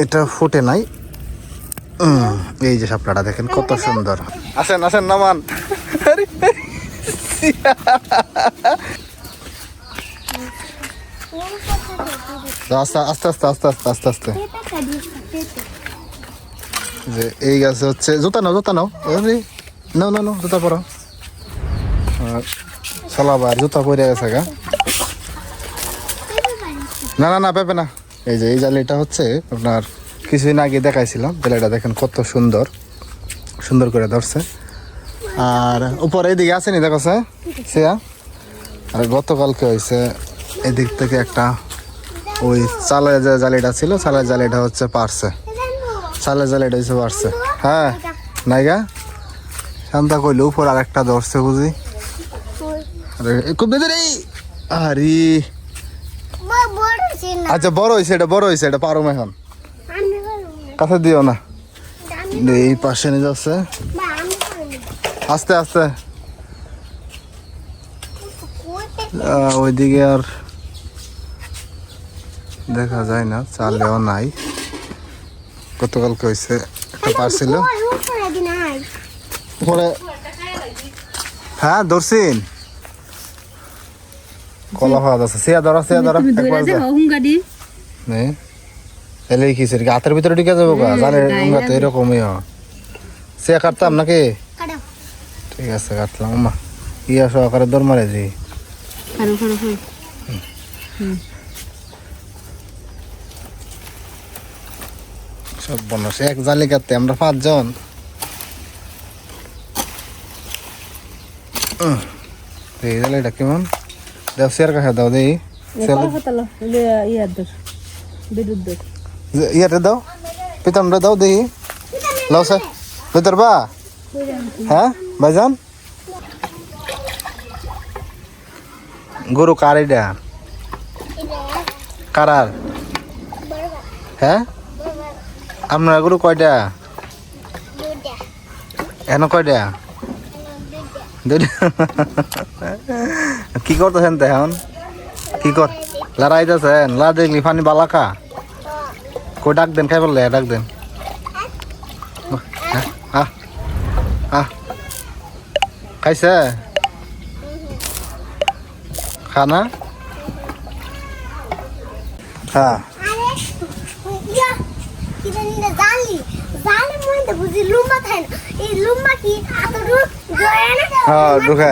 এটা ফুটে নাই। এই যে শাপলাটা দেখেন কত সুন্দর। আসেন আসেন নামান। আস্তে আস্তে আস্তে আস্তে আস্তে আস্তে আস্তে যে এই গাছে হচ্ছে জুতা নাও জুতা নাও। আরে নাও নাও নাও জুতা পরো। সালাবার জুতা পরে গেছে গা। না না না পেপে না। এই যে এই জালিটা হচ্ছে আপনার কিছুদিন আগে দেখাইছিলাম। জালিটা দেখেন কত সুন্দর সুন্দর করে ধরছে। আর উপরে এদিকে আসেনি দেখো সিয়া। আর গতকালকে হয়েছে এদিক থেকে একটা ওই চালের যে জালিটা ছিল চালের জালিটা হচ্ছে পারছে। চালের জালিটা হচ্ছে পারছে। হ্যাঁ নাইগা শান্তা কইলে উপর আর একটা ধরছে বুঝি। খুব বেঁধে আরে আচ্ছা বড় হয়েছে এটা বড় হয়েছে এটা পারো এখন কাছে দিও না। এই পাশে নিয়ে যাচ্ছে আস্তে আস্তে। ওইদিকে আর দেখা যায় না চালেও নাই। গতকালকে হয়েছে একটা পারছিল পরে। হ্যাঁ ধরছিন কলা খাওয়া যাচ্ছে। সিয়া ধরা সিয়া ধরা এলে কি হাতের ভিতরে ঢুকে যাবো গা জালে তো এরকমই। সিয়া কাটতাম নাকি? ঠিক আছে কাটলাম। মা ইয়া সহকারে দৌড় মারে দি। সব বনস এক জালি কাটতে আমরা 5 জন। এই জালিটা কেমন দাও সিয়ার কাছে দাও দেই। ইয়াতে দাও পিতনটা দাও দেই। লাও স্যার ভিতর বা। হ্যাঁ ভাইজান গরু কার এটা কারার? হ্যাঁ আপনার গরু কয়টা? এন কয়টা? কি করতেছেন এখন? কি কর লড়াইতেছেন? লা দেখলি পানি বালাকা কই ডাক দেন খাই বললে ডাক দেন। খাইছে খানা? হ্যাঁ ঢুকে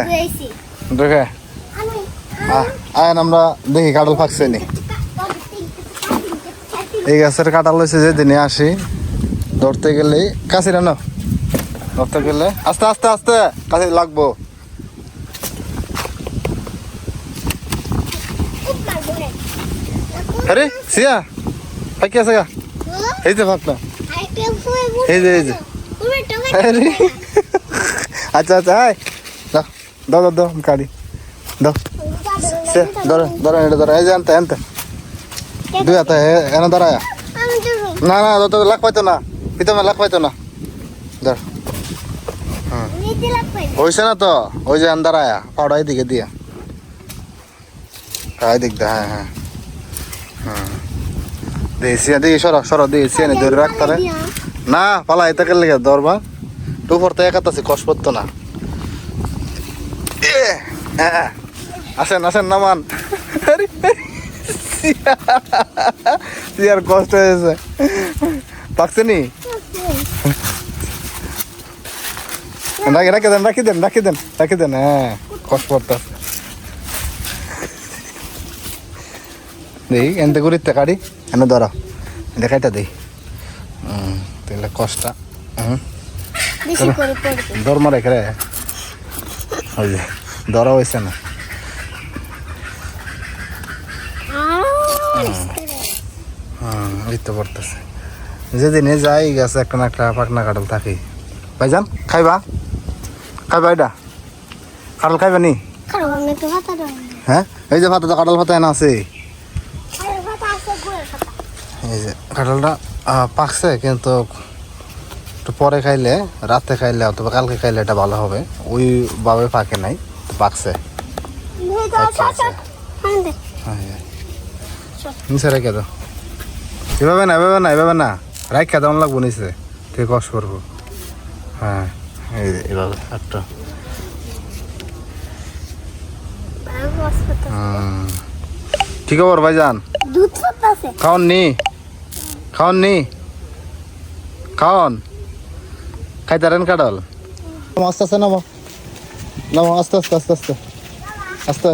ঢুকে আয় আমরা দেখি কাঁঠাল ফাঁকছে নি। এই গাছের কাঁঠাল হয়েছে যেদিনে আসি ধরতে গেলে কাছে না ধরতে গেলে আস্তে আস্তে আস্তে কাছে লাগবো। আরে সিয়া ফাঁকি আছে গা এই যে ফাঁক না এই যে এই যে। আচ্ছা আচ্ছা আয় দাও দাও দাও দাও কাড়ি দাও সে ধরো ধরো এটা ধরো এই যে আনতে আনতে দুই হাতে এনে দাঁড়ায়। না না তো লাগ পাইতো না পিতমে লাগ পাইতো না ধর। হয়েছে না তো ওই যে আন্দারায় পাউডা এদিকে দিয়া এদিক দা। হ্যাঁ হ্যাঁ হ্যাঁ দিয়েছি দিই সর সর দিয়েছি এনে ধরে রাখতারে না পালা এটা কে লেগে ধরবা দুপুর তো একাতাছি কষ্ট পড়তো না। আসেন আসেন নামান। আর কষ্ট হয়েছে পাকছে নি রাখি দেন রাখি দেন রাখি দেন রাখি দেন। হ্যাঁ কষ্ট পড়তেছে দেখি এনতে করিতে কাড়ি এনে ধরো দেখাইটা দিই তাহলে কষ্ট দর মারে খেলে ওই যে ধরা হয়েছে না। এই তো পড়তেছে যেদিনে যাই গাছে একটা না একটা পাকনা কাঁঠাল থাকি। ভাইজান খাইবা খাইবা এটা কাঁঠাল খাইবা নি? হ্যাঁ এই যে ভাতা কাঁঠাল ভাতা এনে আছে। এই যে কাঁঠালটা পাকছে কিন্তু একটু পরে খাইলে রাতে খাইলে অথবা কালকে খাইলে এটা ভালো হবে। ওইভাবে পাকে নাই পাকছে। নিচে রেখে দাও এভাবে না এভাবে না এভাবে না রাইখা দেওয়ান লাগবো নিচে ঠিক কষ্ট করবো। হ্যাঁ এই যে এভাবে একটা কি খবর ভাইজান? খাওন নি খাওন খাইতারেন কাডল। আস্তে আস্তে নামো নামো আস্তে আস্তে আস্তে আস্তে আস্তে।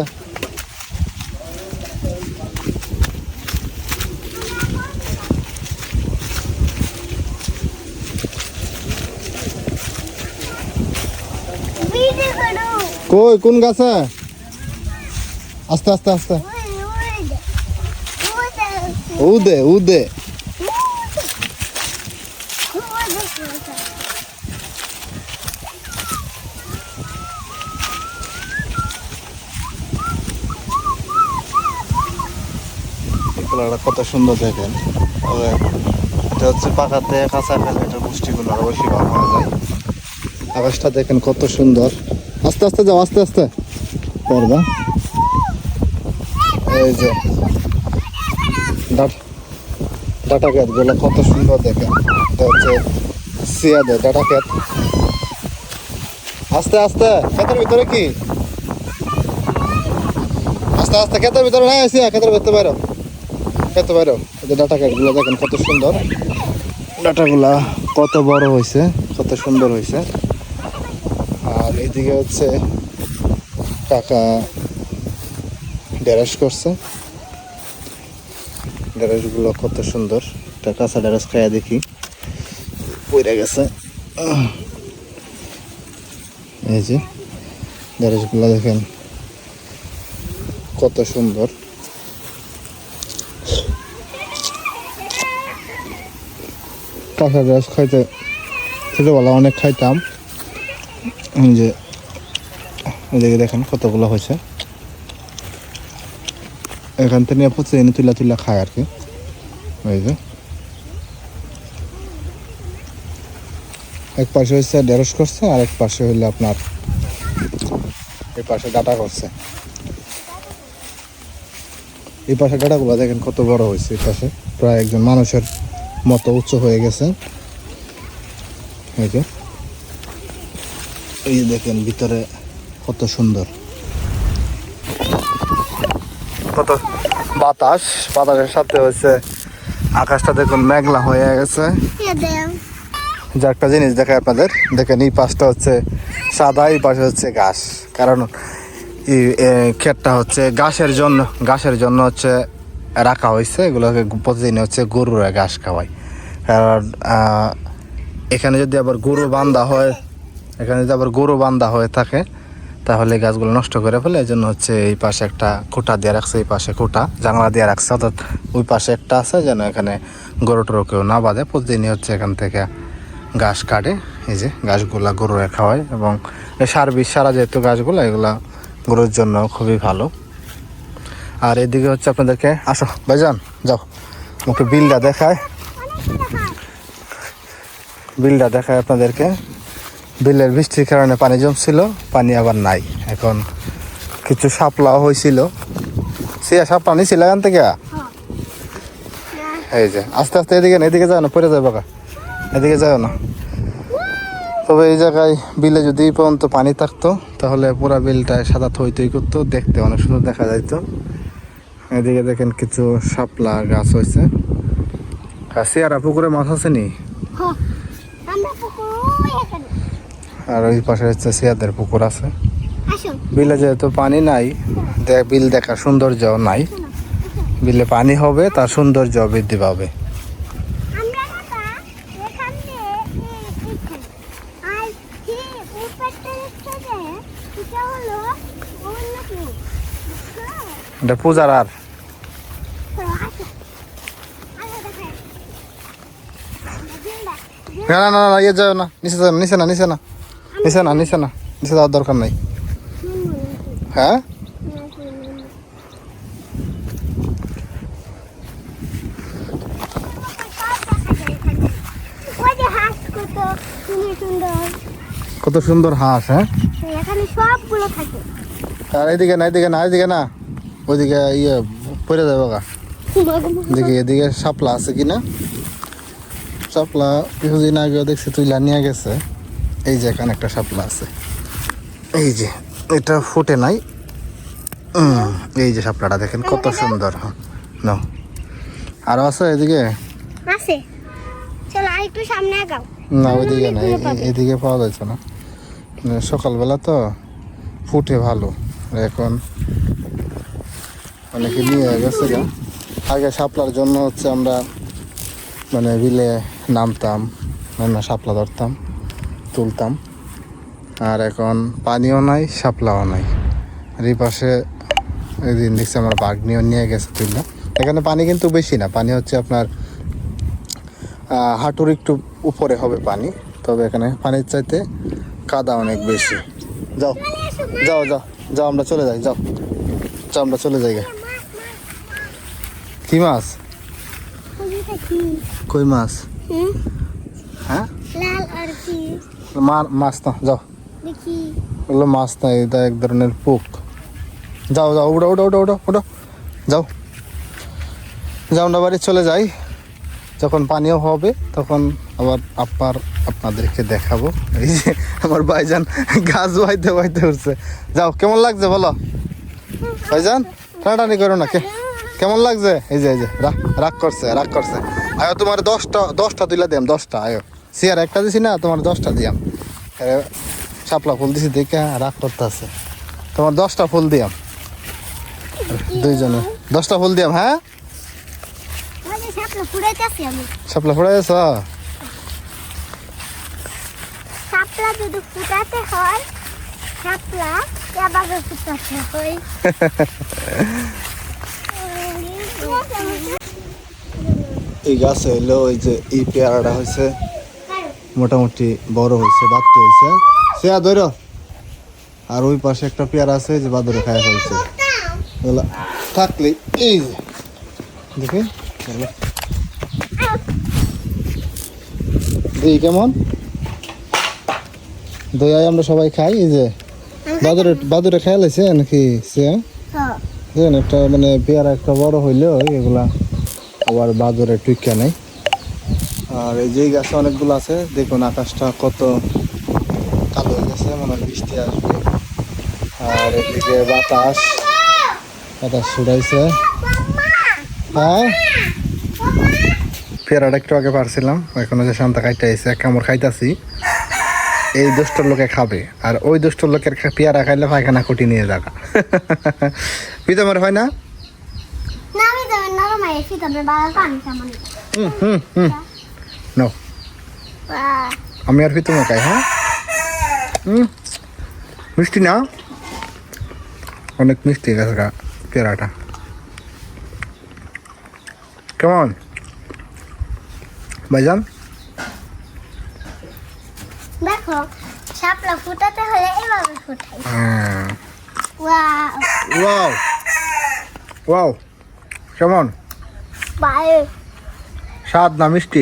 কই কোন গাছে? আস্তে আস্তে আস্তে উদে উদে কত সুন্দর দেখেন। এটা হচ্ছে পাকাতে কাঁচা খেলে এটা পুষ্টিগুলো আরো বেশি ভালো পাওয়া যায়। আকাশটা দেখেন কত সুন্দর। আস্তে আস্তে যাও আস্তে আস্তে পড়বা। এই যে ডাটা ক্ষেত গুলো কত সুন্দর দেখেন। এটা হচ্ছে সিয়াদে ডাটা ক্ষেত। আস্তে আস্তে ক্ষেতের ভিতরে কি আস্তে আস্তে ক্ষেতের ভিতরে না এসে ক্ষেতের ভিতরে বাইরো খেতে পারো। এই যে ডাটা গুলো দেখেন কত সুন্দর। ডাটাগুলা কত বড় হয়েছে কত সুন্দর হয়েছে। আর এইদিকে হচ্ছে কাকা ঢেঁড়স করছে। ঢেঁড়সগুলো কত সুন্দর। একটা কাঁচা ঢেঁড়স খাইয়া দেখি পড়ে গেছে। এই যে ঢেঁড়সগুলো দেখেন কত সুন্দর। কাঁচা ঢেঁড়স খাইতে ছোটোবেলা অনেক খাইতাম। যে এদিকে দেখেন কতগুলো হয়েছে। এখান থেকে নিয়ে প্রতিদিন তুলা তুলা খায় আর কি। ওই যে এক পাশে হচ্ছে ঢেঁড়স করছে আর এক পাশে হইলে আপনার এই পাশে ডাটা করছে। এই পাশে ডাটাগুলো দেখেন কত বড় হয়েছে। এই পাশে প্রায় একজন মানুষের মতো উঁচু হয়ে গেছে। এই দেখেন ভিতরে কত সুন্দর। কত বাতাস, বাতাসের সাথে হচ্ছে আকাশটা দেখুন মেঘলা হয়ে গেছে। যে একটা জিনিস দেখায় আপনাদের, দেখেন এই পাশটা হচ্ছে সাদা, এই পাশে হচ্ছে ঘাস। কারণ এই ক্ষেতটা হচ্ছে ঘাসের জন্য হচ্ছে রাখা হয়েছে। এগুলোকে প্রতিদিন হচ্ছে গরুরা ঘাস খাওয়ায়। কারণ এখানে যদি আবার গরু বান্ধা হয়ে থাকে তাহলে গাছগুলো নষ্ট করে ফেলে। এই জন্য হচ্ছে এই পাশে একটা খুঁটা দিয়ে রাখছে, এই পাশে খুঁটা জানলা দিয়ে রাখছে। অর্থাৎ ওই পাশে একটা আছে যেন এখানে গরু টরু কেউ না বাঁধে। প্রতিদিনই হচ্ছে এখান থেকে ঘাস কাটে। এই যে ঘাসগুলা গরুরা খাওয়ায় এবং সার বিষ সারা যেহেতু গাছগুলো এগুলা গরুর জন্য খুবই ভালো। আর এদিকে হচ্ছে আপনাদেরকে আসো ভাইজান যাও আমাকে বিলটা দেখায় আপনাদেরকে। বিলের বৃষ্টির কারণে পানি জমছিল, পানি আবার নাই। এখন কিছু শাপলাও হয়েছিল। শাপলা নিছিল এখান থেকে। এই যে আস্তে আস্তে এদিকে যাও না, পড়ে যাবে বাবা, এদিকে যাও না। তবে এই জায়গায় বিলে যদি এই পর্যন্ত পানি থাকতো তাহলে পুরা বিলটায় সাদা থই থই করতো, দেখতে অনেক সুন্দর দেখা যাইতো। এদিকে দেখেন কিছু শাপলা গাছ হয়েছে। সিয়ারা পুকুরে মাছ আছে নি? আর ওই পাশে হচ্ছে সিয়াদের পুকুর আছে। বিলে যেহেতু পানি নাই, বিল দেখার সৌন্দর্য নাই। বিলে পানি হবে তার সৌন্দর্য বৃদ্ধি পাবে। এটা পূজার আর না ইয়ে যাও না, নিচে যাওয়ার দরকার নাই। হ্যাঁ কত সুন্দর হাঁস। হ্যাঁ সবগুলো থাকে। আর এদিকে না ওইদিকে ইয়ে পড়ে যাবে গা। দেখি এদিকে শাপলা আছে কিনা। শাপলা কিছুদিন আগে দেখছি তুইলা নিয়ে গেছে। এই যে এখানে একটা শাপলা আছে, এই যে এটা ফুটে নাই। এই যে শাপলাটা দেখেন কত সুন্দর। নাও আরো আছে এদিকে আছে, চলো আরেকটু সামনে আগাও। না ওইদিকে না, এদিকে পাওয়া যাচ্ছে না। সকালবেলা তো ফুটে ভালো, এখন অনেকে নিয়ে গেছে গা। আগে শাপলার জন্য হচ্ছে আমরা মানে বিলে নামতাম, মানে শাপলা ধরতাম, তুলতাম। আর এখন পানিও নাই, শাপলাও নাই। আর এই পাশে ওই দিন দেখছি আমার বাঘনিও নিয়ে গেছে তুললা। এখানে পানি কিন্তু বেশি না, পানি হচ্ছে আপনার হাঁটুর একটু উপরে হবে পানি, তবে এখানে পানির চাইতে কাদা অনেক বেশি। যাও যাও যাও যাও, আমরা চলে যাই, যাও যাও আমরা চলে যাই। কি মাছ? কই মাছ? হ্যাঁ লাল আর কি মাছ না, যাও দেখি। ওগুলো মাছ না, এটা এক ধরনের পোক। যাও যাও, উঠো উঠো উঠো উঠো উঠো, যাও যাও, আমরা বাড়ি চলে যাই। যখন পানিও হবে তখন আবার আপনাদেরকে দেখাবো। এই যে আমার ভাইজান গাছ বাইতে বাইতে উঠছে। যাও, কেমন লাগছে বলো ভাইজান? টানাটানি করো না, কেমন লাগছে? এই যে রাগ করছে, রাগ করছে। আয়ো তোমার 10টা তুলে দিলাম, 10টা। আয়ো চেয়ার একটা দিছি না, তোমার 10টা দিয়াম। শাপলা ফুল দিছি দেখে রাগ করতে আছে। তোমার 10টা ফুল দিয়াম, দুইজনে 10টা ফুল দিয়াম। হ্যাঁ শাপলা ফুটাইছ? শাপলা যদি ফুটাতে হয়, শাপলা এভাবে ফুটাতে হয়। এই গাছে হইলো ওই যে এই পেয়ারাটা হয়েছে মোটামুটি বড় হয়েছে, বাড়তি হয়েছে। সে ধর। আর ওই পাশে একটা পেয়ারা আছে যে বাদরে খায় ফেলছে। ওগুলা থাকলে এই যে দেখে দই কেমন, দই আমরা সবাই খাই। এই যে বাদুরে খেয়াল আছে নাকি? সে একটা মানে পেয়ারা একটা বড় হইলেও এগুলা আবার বাদরে টুইকা নেই। আর এই যে গাছে অনেকগুলো আছে, দেখুন আকাশটা কত কালো হয়ে গেছে, মনে হয় বৃষ্টি আসবে। আর এদিকে বাতাস ছুটাইছে। হ্যাঁ পেয়ারাটা একটু আগে পারছিলাম, এখনো যে শান্তা খাইতে আইছে, এক কামড় খাইতাছি। এই দুষ্টর লোকে খাবে, আর ওই দুষ্টর লোকের পেয়ারা খাইলে পায়খানা কুটি নিয়ে যাবে। পিতামার হয় না? নাও আমি আর পিতামা খাই। হ্যাঁ মিষ্টি না, অনেক মিষ্টি গেছে পেয়ারাটা। কেমন ভাইজান? দেখো শাপলা ফুটাতে হলে এভাবে ফুটাই। ওয়াও ওয়াও, কেমন বাই স্বাদ না মিষ্টি?